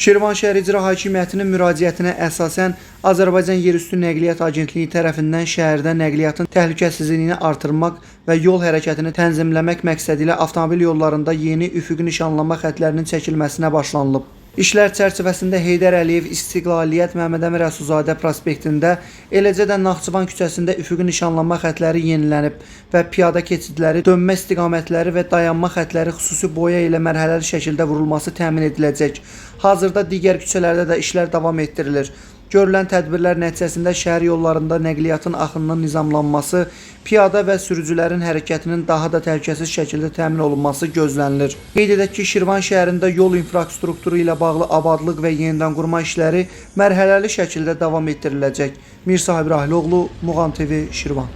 Şirvan şəhər İcra Hakimiyyətinin müraciətinə əsasən Azərbaycan Yerüstü Nəqliyyat Agentliyi tərəfindən şəhərdə nəqliyyatın təhlükəsizliyini artırmaq və yol hərəkətini tənzimləmək məqsədilə avtomobil yollarında yeni üfüqi nişanlama xəttlərinin çəkilməsinə başlanılıb. İşlər çərçivəsində Heydər Əliyev İstiqlaliyyət Məhəmməd Əmir Əsuzadə prospektində, eləcə də Naxçıvan küçəsində üfüqi nişanlama xəttləri yenilənib və piyada keçidləri, dönmə istiqamətləri və dayanma xəttləri xüsusi boya ilə mərhələli şəkildə vurulması təmin ediləcək. Hazırda digər küçələrdə də işlər davam etdirilir. Görülən tədbirlər nəticəsində şəhər yollarında nəqliyyatın axınının nizamlanması, piyada və sürücülərin hərəkətinin daha da təhlükəsiz şəkildə təmin olunması gözlənilir. Qeyd edək ki, Şirvan şəhərində yol infrastrukturu ilə bağlı abadlıq və yenidən qurma işləri mərhələli şəkildə davam etdiriləcək. Mir Sahib Rahiloğlu, Muğam TV, Şirvan.